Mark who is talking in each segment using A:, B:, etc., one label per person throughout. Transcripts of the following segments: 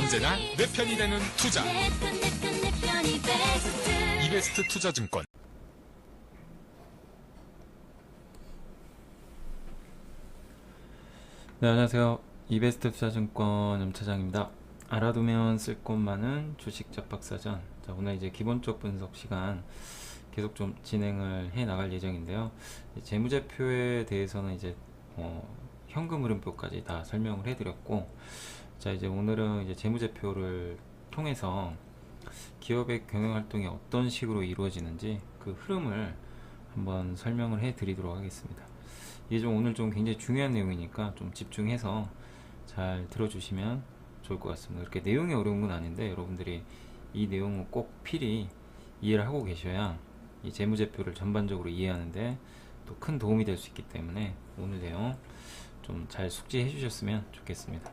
A: 언제나 내 편이 되는 투자. 이베스트 투자증권.
B: 네, 안녕하세요. 이베스트 투자증권 염차장입니다. 알아두면 쓸 곳 많은 주식 잡박사전. 자, 오늘 이제 기본적 분석 시간 계속 좀 진행을 해 나갈 예정인데요. 재무제표에 대해서는 이제 현금 흐름표까지 다 설명을 해드렸고, 자, 이제 오늘은 이제 재무제표를 통해서 기업의 경영활동이 어떤 식으로 이루어지는지 그 흐름을 한번 설명을 해 드리도록 하겠습니다. 이게 좀 오늘 좀 굉장히 중요한 내용이니까 좀 집중해서 잘 들어주시면 좋을 것 같습니다. 그렇게 내용이 어려운 건 아닌데 여러분들이 이 내용을 꼭 필히 이해를 하고 계셔야 이 재무제표를 전반적으로 이해하는데 또 큰 도움이 될 수 있기 때문에 오늘 내용 좀 잘 숙지해 주셨으면 좋겠습니다.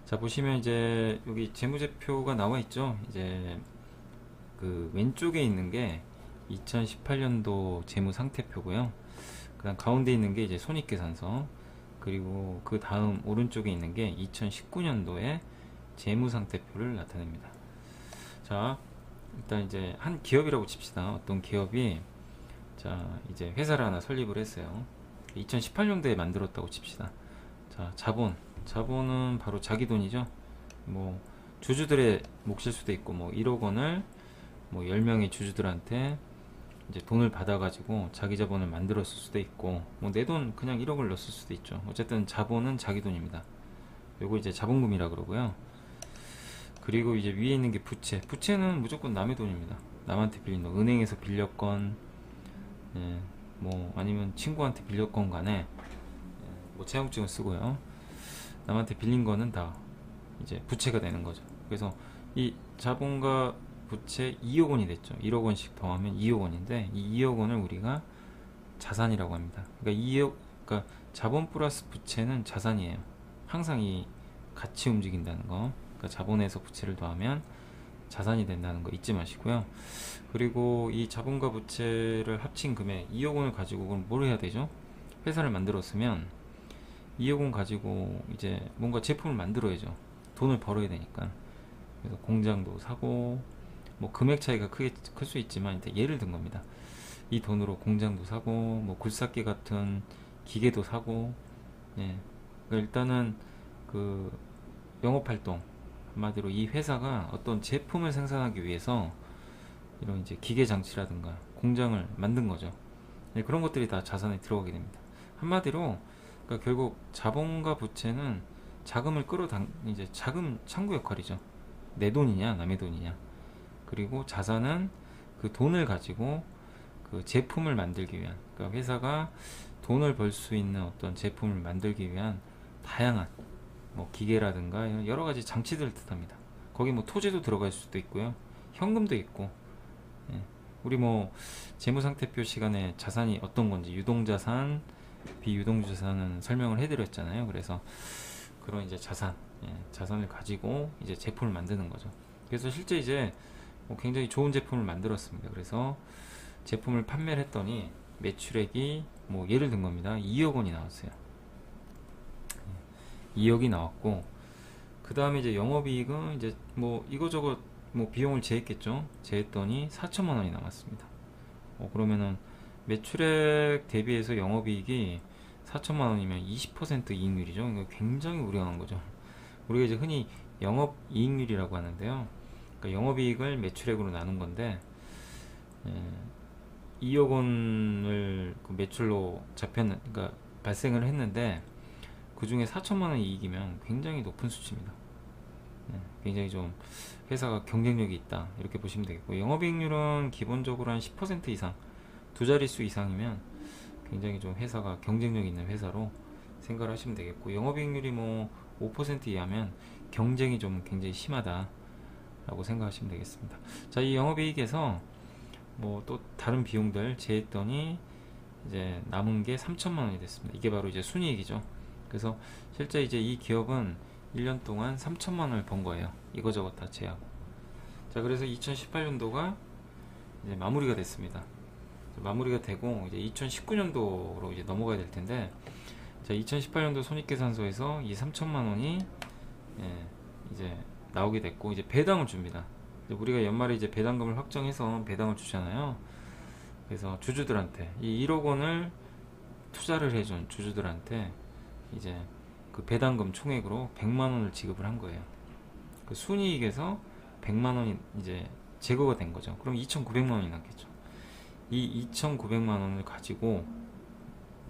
B: 자, 보시면 이제 여기 재무제표가 나와 있죠. 이제 그 왼쪽에 있는 게 2018년도 재무상태표고요. 그 다음 가운데 있는 게 이제 손익계산서, 그리고 그 다음 오른쪽에 있는 게 2019년도의 재무상태표를 나타냅니다. 자, 일단 이제 한 기업이라고 칩시다. 어떤 기업이 자 이제 회사를 하나 설립을 했어요. 2018년도에 만들었다고 칩시다. 자, 자본은 바로 자기 돈이죠. 뭐 주주들의 몫일 수도 있고, 뭐 1억 원을 뭐 10명의 주주들한테 이제 돈을 받아가지고 자기 자본을 만들었을 수도 있고, 뭐 내 돈 그냥 1억을 넣었을 수도 있죠. 어쨌든 자본은 자기 돈입니다. 요거 이제 자본금이라 그러고요. 그리고 이제 위에 있는 게 부채는 무조건 남의 돈입니다. 남한테 빌린 돈, 은행에서 빌렸건, 뭐 아니면 친구한테 빌렸건 간에, 뭐 채용증을 쓰고요. 남한테 빌린 거는 다 이제 부채가 되는 거죠. 그래서 이 자본과 부채 2억 원이 됐죠. 1억 원씩 더하면 2억 원인데 이 2억 원을 우리가 자산이라고 합니다. 그러니까 자본 플러스 부채는 자산이에요. 항상 이 같이 움직인다는 거. 그러니까 자본에서 부채를 더하면 자산이 된다는 거 잊지 마시고요. 그리고 이 자본과 부채를 합친 금액 2억 원을 가지고 그럼 뭘 해야 되죠? 회사를 만들었으면 2억 원 가지고 이제 뭔가 제품을 만들어야죠. 돈을 벌어야 되니까. 그래서 공장도 사고, 뭐 금액 차이가 클 수 있지만 일단 예를 든 겁니다. 이 돈으로 공장도 사고, 뭐 굴삭기 같은 기계도 사고, 일단은 그 영업활동, 한마디로 이 회사가 어떤 제품을 생산하기 위해서 이런 이제 기계 장치라든가 공장을 만든 거죠. 그런 것들이 다 자산에 들어가게 됩니다. 한마디로 그러니까 결국 자본과 부채는 자금을 이제 자금 창구 역할이죠. 내 돈이냐 남의 돈이냐. 그리고 자산은 그 돈을 가지고 그 제품을 만들기 위한, 그러니까 회사가 돈을 벌 수 있는 어떤 제품을 만들기 위한 다양한 뭐 기계라든가 여러 가지 장치들을 뜻합니다. 거기 뭐 토지도 들어갈 수도 있고요. 현금도 있고. 우리 뭐 재무상태표 시간에 자산이 어떤 건지 유동자산, 비유동자산은 설명을 해드렸잖아요. 그래서 그런 이제 자산을 가지고 이제 제품을 만드는 거죠. 그래서 실제 이제 뭐 굉장히 좋은 제품을 만들었습니다. 그래서 제품을 판매를 했더니 매출액이 뭐 예를 든 겁니다. 2억 원이 나왔어요. 2억이 나왔고, 그 다음에 이제 영업이익은 이제 뭐 이거저거 뭐 비용을 제했겠죠. 제했더니 4천만 원이 남았습니다. 그러면은 매출액 대비해서 영업이익이 4천만 원이면 20% 이익률이죠. 이거 굉장히 우량한 거죠. 우리가 이제 흔히 영업이익률이라고 하는데요. 그러니까 영업이익을 매출액으로 나눈 건데, 2억 원을 그 매출로 그러니까 발생을 했는데 그 중에 4천만 원 이익이면 굉장히 높은 수치입니다. 굉장히 좀 회사가 경쟁력이 있다 이렇게 보시면 되겠고, 영업이익률은 기본적으로 한 10% 이상, 두 자릿수 이상이면 굉장히 좀 회사가 경쟁력 있는 회사로 생각을 하시면 되겠고, 영업이익률이 뭐 5% 이하면 경쟁이 좀 굉장히 심하다 라고 생각하시면 되겠습니다. 자, 이 영업이익에서 뭐 또 다른 비용들 제했더니 이제 남은 게 3천만 원이 됐습니다. 이게 바로 이제 순이익이죠. 그래서 실제 이제 이 기업은 1년 동안 3천만 원을 번 거예요. 이거저거 다 제하고. 자, 그래서 2018년도가 이제 마무리가 됐습니다. 마무리가 되고 이제 2019년도로 이제 넘어가야 될 텐데, 자, 2018년도 손익계산서에서 이 3천만 원이 이제 나오게 됐고 이제 배당을 줍니다. 우리가 연말에 이제 배당금을 확정해서 배당을 주잖아요. 그래서 주주들한테 이 1억 원을 투자를 해준 주주들한테 이제 그 배당금 총액으로 100만 원을 지급을 한 거예요. 그 순이익에서 100만 원이 이제 제거가 된 거죠. 그럼 2,900만 원이 남겠죠. 이 2,900만 원을 가지고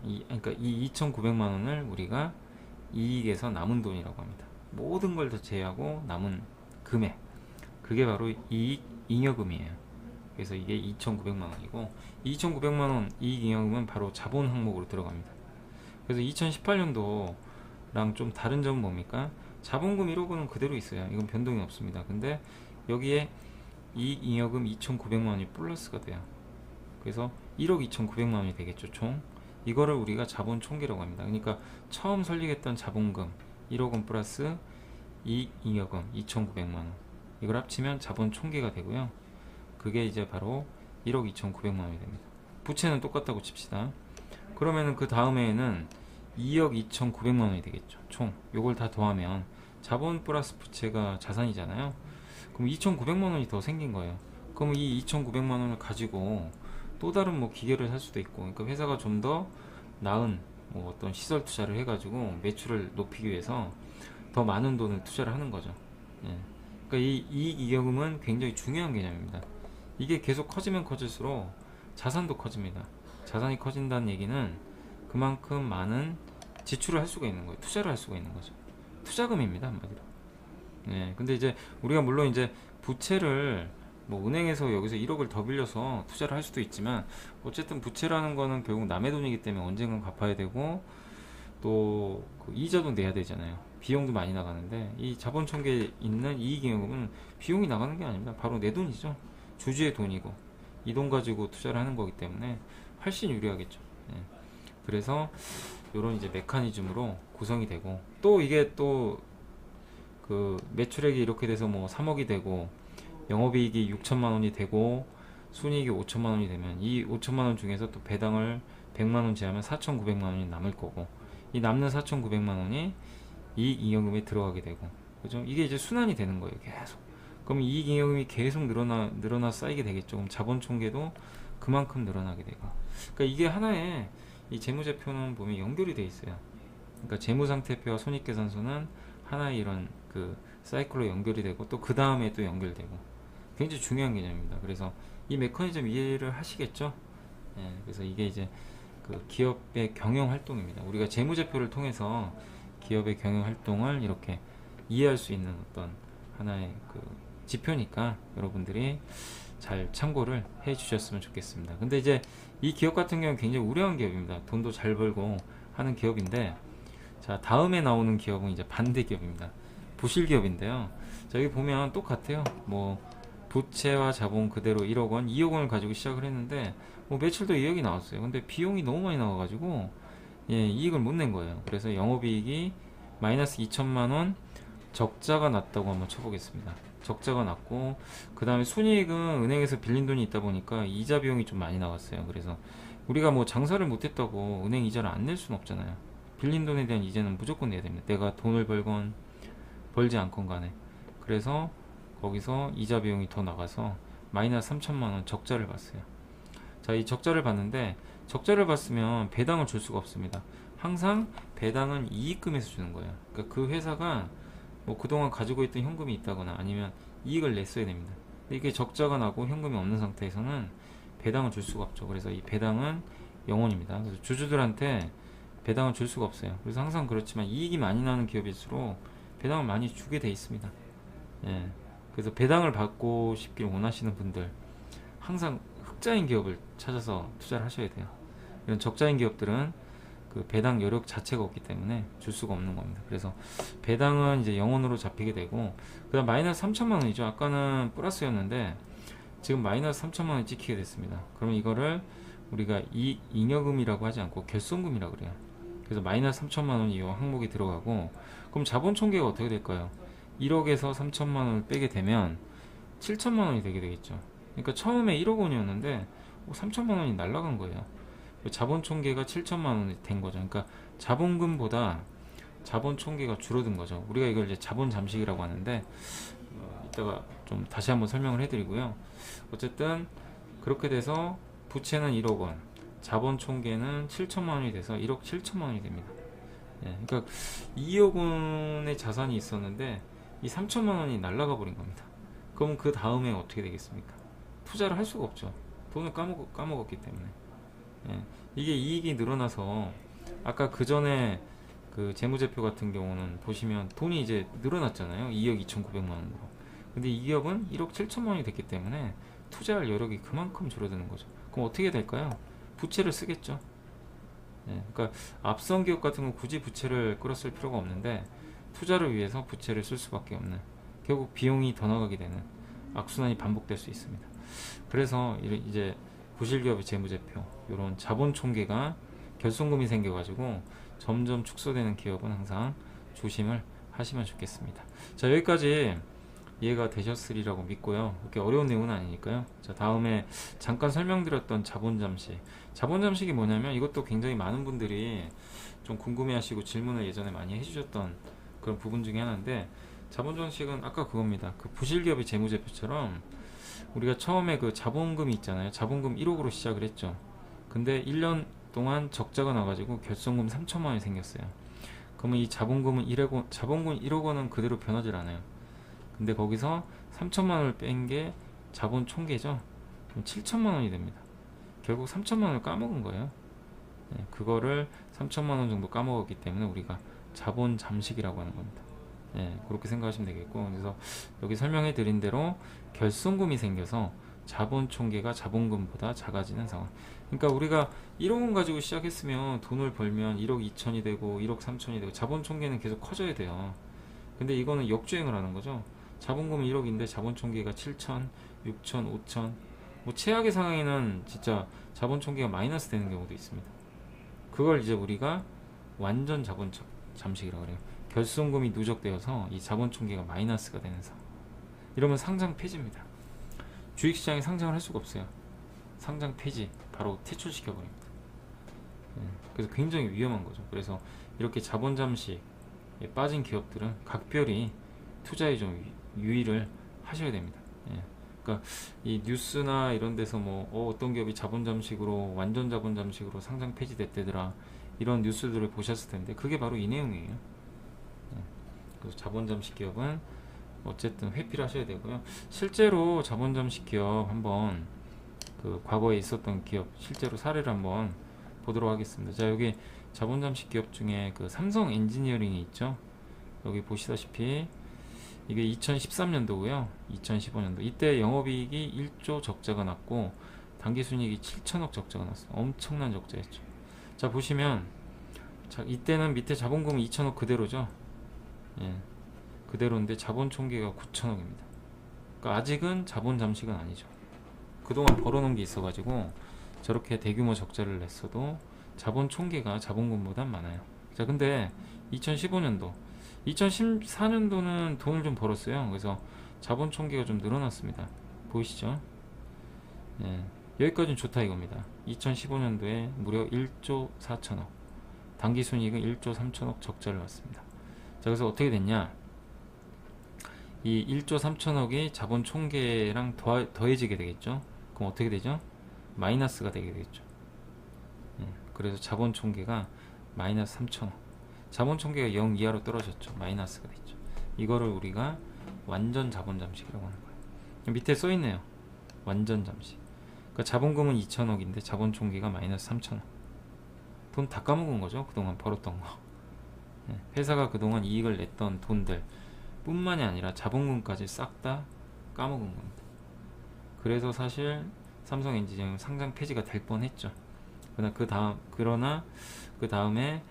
B: 그러니까 이 2,900만 원을 우리가 이익에서 남은 돈이라고 합니다. 모든 걸 다 제외하고 남은 금액, 그게 바로 이익 잉여금이에요. 그래서 이게 2,900만 원이고 2,900만 원 이익 잉여금은 바로 자본 항목으로 들어갑니다. 그래서 2018년도랑 좀 다른 점은 뭡니까? 자본금 1억 원은 그대로 있어요. 이건 변동이 없습니다. 근데 여기에 이익 잉여금 2,900만 원이 플러스가 돼요. 그래서 1억 2,900만 원이 되겠죠, 총. 이거를 우리가 자본 총계라고 합니다. 그러니까 처음 설립했던 자본금 1억 원 플러스 이익 잉여금 2,900만 원, 이걸 합치면 자본 총계가 되고요. 그게 이제 바로 1억 2,900만 원이 됩니다. 부채는 똑같다고 칩시다. 그러면은 그 다음에는 2억 2,900만 원이 되겠죠, 총. 요걸 다 더하면 자본 플러스 부채가 자산이잖아요. 그럼 2,900만 원이 더 생긴 거예요. 그럼 이 2,900만 원을 가지고 또 다른 뭐 기계를 살 수도 있고, 그러니까 회사가 좀 더 나은 뭐 어떤 시설 투자를 해가지고 매출을 높이기 위해서 더 많은 돈을 투자를 하는 거죠. 예. 그러니까 이 이익 잉여금은 굉장히 중요한 개념입니다. 이게 계속 커지면 커질수록 자산도 커집니다. 자산이 커진다는 얘기는 그만큼 많은 지출을 할 수가 있는 거예요. 투자를 할 수가 있는 거죠. 투자금입니다, 한마디로. 예. 근데 이제 우리가 물론 이제 부채를 뭐 은행에서 여기서 1억을 더 빌려서 투자를 할 수도 있지만, 어쨌든 부채라는 거는 결국 남의 돈이기 때문에 언젠간 갚아야 되고 또 그 이자도 내야 되잖아요. 비용도 많이 나가는데 이 자본 총계에 있는 이익잉여금은 비용이 나가는 게 아닙니다. 바로 내 돈이죠. 주주의 돈이고 이 돈 가지고 투자를 하는 거기 때문에 훨씬 유리하겠죠. 예. 그래서 이런 이제 메커니즘으로 구성이 되고, 또 이게 또 그 매출액이 이렇게 돼서 뭐 3억이 되고 영업이익이 6천만 원이 되고 순이익이 5천만 원이 되면 이 5천만 원 중에서 또 배당을 100만 원 제하면 4,900만 원이 남을 거고, 이 남는 4,900만 원이 이익 잉여금에 들어가게 되고, 그죠? 이게 이제 순환이 되는 거예요, 계속. 그럼 이익 잉여금이 계속 늘어나 쌓이게 되겠죠. 그럼 자본 총계도 그만큼 늘어나게 되고. 그러니까 이게 하나의 이 재무제표는 보면 연결이 돼 있어요. 그러니까 재무상태표와 손익계산서는 하나의 이런 그 사이클로 연결이 되고 또 그 다음에 또 연결되고, 굉장히 중요한 개념입니다. 그래서 이 메커니즘 이해를 하시겠죠? 예, 그래서 이게 이제 그 기업의 경영 활동입니다. 우리가 재무제표를 통해서 기업의 경영 활동을 이렇게 이해할 수 있는 어떤 하나의 그 지표니까 여러분들이 잘 참고를 해 주셨으면 좋겠습니다. 근데 이제 이 기업 같은 경우는 굉장히 우려한 기업입니다. 돈도 잘 벌고 하는 기업인데, 자, 다음에 나오는 기업은 이제 반대 기업입니다. 부실 기업인데요. 자, 여기 보면 똑같아요. 뭐 부채와 자본 그대로 1억 원, 2억 원을 가지고 시작을 했는데 뭐 매출도 2억이 나왔어요. 근데 비용이 너무 많이 나와가지고 이익을 못 낸 거예요. 그래서 영업이익이 마이너스 2천만 원 적자가 났다고 한번 쳐보겠습니다. 적자가 났고, 그 다음에 순이익은 은행에서 빌린 돈이 있다 보니까 이자 비용이 좀 많이 나왔어요. 그래서 우리가 뭐 장사를 못했다고 은행 이자를 안 낼 수는 없잖아요. 빌린 돈에 대한 이자는 무조건 내야 됩니다. 내가 돈을 벌건 벌지 않건 간에. 그래서 거기서 이자 비용이 더 나가서 마이너스 3천만 원 적자를 봤어요. 자, 이 적자를 봤는데, 적자를 봤으면 배당을 줄 수가 없습니다. 항상 배당은 이익금에서 주는 거예요. 그러니까 그 회사가 뭐 그동안 가지고 있던 현금이 있다거나 아니면 이익을 냈어야 됩니다. 근데 이게 적자가 나고 현금이 없는 상태에서는 배당을 줄 수가 없죠. 그래서 이 배당은 영원입니다. 그래서 주주들한테 배당을 줄 수가 없어요. 그래서 항상 그렇지만 이익이 많이 나는 기업일수록 배당을 많이 주게 돼 있습니다. 예. 그래서 배당을 받고 싶길 원하시는 분들 항상 흑자인 기업을 찾아서 투자를 하셔야 돼요. 이런 적자인 기업들은 그 배당 여력 자체가 없기 때문에 줄 수가 없는 겁니다. 그래서 배당은 이제 영원으로 잡히게 되고, 그 다음 마이너스 3천만 원이죠. 아까는 플러스였는데 지금 마이너스 3천만 원이 찍히게 됐습니다. 그럼 이거를 우리가 이익 잉여금이라고 하지 않고 결손금이라고 그래요. 그래서 마이너스 3천만 원이 이 항목에 들어가고, 그럼 자본 총계가 어떻게 될까요? 1억에서 3천만 원을 빼게 되면 7천만 원이 되게 되겠죠. 그러니까 처음에 1억 원이었는데 3천만 원이 날라간 거예요. 자본 총계가 7천만 원이 된 거죠. 그러니까 자본금보다 자본 총계가 줄어든 거죠. 우리가 이걸 이제 자본 잠식이라고 하는데, 이따가 좀 다시 한번 설명을 해드리고요. 어쨌든 그렇게 돼서 부채는 1억 원, 자본 총계는 7천만 원이 돼서 1억 7천만 원이 됩니다. 예, 그러니까 2억 원의 자산이 있었는데 이 3천만 원이 날아가 버린 겁니다. 그럼 그 다음에 어떻게 되겠습니까? 투자를 할 수가 없죠. 돈을 까먹었기 때문에. 예, 이게 이익이 늘어나서 아까 그 전에 그 재무제표 같은 경우는 보시면 돈이 이제 늘어났잖아요. 2억 2,900만 원으로. 근데 이 기업은 1억 7천만 원이 됐기 때문에 투자할 여력이 그만큼 줄어드는 거죠. 그럼 어떻게 될까요? 부채를 쓰겠죠. 예, 그러니까 앞선 기업 같은 건 굳이 부채를 끌었을 필요가 없는데 투자를 위해서 부채를 쓸 수밖에 없는, 결국 비용이 더 나가게 되는 악순환이 반복될 수 있습니다. 그래서 이제 부실기업의 재무제표, 이런 자본 총계가 결손금이 생겨가지고 점점 축소되는 기업은 항상 조심을 하시면 좋겠습니다. 자, 여기까지 이해가 되셨으리라고 믿고요. 그렇게 어려운 내용은 아니니까요. 자, 다음에 잠깐 설명드렸던 자본잠식. 자본잠식이 뭐냐면 이것도 굉장히 많은 분들이 좀 궁금해하시고 질문을 예전에 많이 해주셨던 그런 부분 중에 하나인데, 자본잠식은 아까 그겁니다. 그 부실기업의 재무제표처럼 우리가 처음에 그 자본금이 있잖아요. 자본금 1억으로 시작을 했죠. 근데 1년 동안 적자가 나가지고 결손금 3천만 원이 생겼어요. 그러면 이 자본금은 1억 원은 그대로 변하질 않아요. 근데 거기서 3천만 원을 뺀 게 자본 총계죠. 그럼 7천만 원이 됩니다. 결국 3천만 원을 까먹은 거예요. 네, 그거를 3천만 원 정도 까먹었기 때문에 우리가 자본 잠식이라고 하는 겁니다. 네, 그렇게 생각하시면 되겠고, 그래서 여기 설명해 드린 대로 결손금이 생겨서 자본 총계가 자본금보다 작아지는 상황. 그러니까 우리가 1억 원 가지고 시작했으면 돈을 벌면 1억 2천이 되고 1억 3천이 되고 자본 총계는 계속 커져야 돼요. 근데 이거는 역주행을 하는 거죠. 자본금은 1억인데 자본 총계가 7천, 6천, 5천, 뭐 최악의 상황에는 진짜 자본 총계가 마이너스 되는 경우도 있습니다. 그걸 이제 우리가 완전 자본 잠식이라고 그래요. 결손금이 누적되어서 이 자본 총계가 마이너스가 되는 상황. 이러면 상장 폐지입니다. 주식시장에 상장을 할 수가 없어요. 상장 폐지, 바로 퇴출시켜 버립니다. 그래서 굉장히 위험한 거죠. 그래서 이렇게 자본 잠식에 빠진 기업들은 각별히 투자에 좀 유의를 하셔야 됩니다. 예. 그러니까 이 뉴스나 이런 데서 뭐 어떤 기업이 자본 잠식으로, 완전 자본 잠식으로 상장 폐지됐대더라, 이런 뉴스들을 보셨을 텐데 그게 바로 이 내용이에요. 예. 그래서 자본 잠식 기업은 어쨌든 회피를 하셔야 되고요. 실제로 자본 잠식 기업 한번 그 과거에 있었던 기업 실제로 사례를 한번 보도록 하겠습니다. 자, 여기 자본 잠식 기업 중에 그 삼성 엔지니어링이 있죠. 여기 보시다시피 이게 2013년도고요. 2015년도. 이때 영업이익이 1조 적자가 났고 당기순이익이 7천억 적자가 났어요. 엄청난 적자였죠. 자, 보시면 자, 이때는 밑에 자본금 2천억 그대로죠. 예, 그대로인데 자본 총계가 9천억입니다. 그러니까 아직은 자본 잠식은 아니죠. 그동안 벌어놓은 게 있어가지고 저렇게 대규모 적자를 냈어도 자본 총계가 자본금보단 많아요. 자, 근데 2015년도 2014년도는 돈을 좀 벌었어요. 그래서 자본 총계가 좀 늘어났습니다. 보이시죠? 네, 여기까지는 좋다 이겁니다. 2015년도에 무려 1조 4천억, 당기순이익은 1조 3천억 적자를 났습니다. 자, 그래서 어떻게 됐냐? 이 1조 3천억이 자본 총계랑 더해지게 되겠죠. 그럼 어떻게 되죠? 마이너스가 되게 되겠죠. 네, 그래서 자본 총계가 마이너스 3천억, 자본 총계가 0 이하로 떨어졌죠. 마이너스가 됐죠. 이거를 우리가 완전 자본 잠식이라고 하는 거예요. 밑에 써 있네요. 완전 잠식. 그러니까 자본금은 2천억인데 자본 총계가 마이너스 3천억. 돈 다 까먹은 거죠. 그동안 벌었던 거. 네, 회사가 그동안 이익을 냈던 돈들 뿐만이 아니라 자본금까지 싹 다 까먹은 겁니다. 그래서 사실 삼성 엔지니어링 상장 폐지가 될 뻔했죠. 그러나 그 다음에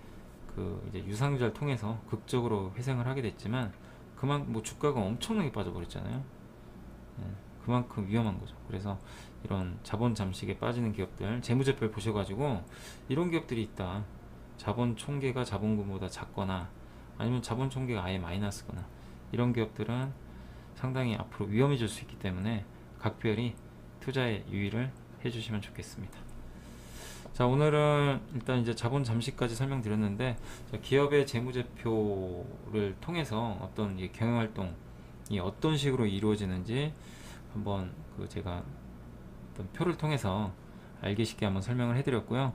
B: 그 이제 유상증자를 통해서 극적으로 회생을 하게 됐지만 그만큼 뭐 주가가 엄청나게 빠져버렸잖아요. 네, 그만큼 위험한 거죠. 그래서 이런 자본 잠식에 빠지는 기업들 재무제표를 보셔가지고 이런 기업들이 있다. 자본 총계가 자본금보다 작거나 아니면 자본 총계가 아예 마이너스거나 이런 기업들은 상당히 앞으로 위험해질 수 있기 때문에 각별히 투자에 유의를 해주시면 좋겠습니다. 자, 오늘은 일단 이제 자본 잠식까지 설명드렸는데, 기업의 재무제표를 통해서 어떤 경영활동 이 어떤 식으로 이루어지는지 한번 제가 어떤 표를 통해서 알기 쉽게 한번 설명을 해드렸고요.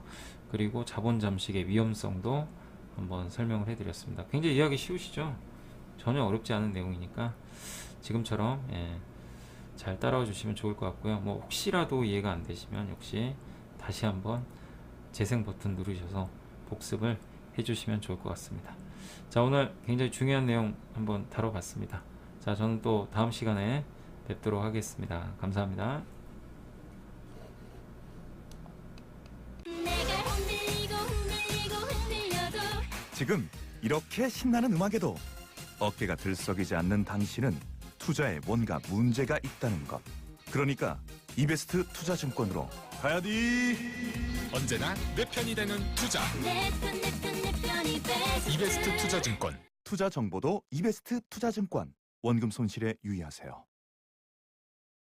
B: 그리고 자본 잠식의 위험성도 한번 설명을 해드렸습니다. 굉장히 이해하기 쉬우시죠? 전혀 어렵지 않은 내용이니까 지금처럼 잘 따라와 주시면 좋을 것 같고요. 뭐 혹시라도 이해가 안 되시면 역시 다시 한번 재생 버튼 누르셔서 복습을 해주시면 좋을 것 같습니다. 자, 오늘 굉장히 중요한 내용 한번 다뤄봤습니다. 자, 저는 또 다음 시간에 뵙도록 하겠습니다. 감사합니다.
C: 내가 흔들려도
D: 지금 이렇게 신나는 음악에도 어깨가 들썩이지 않는 당신은 투자에 뭔가 문제가 있다는 것. 그러니까 이베스트 투자증권으로 가야지.
A: 언제나 내 편이 되는 투자.
C: 내 편이 베스트.
A: 이베스트 투자증권.
D: 투자 정보도 이베스트 투자증권. 원금 손실에 유의하세요.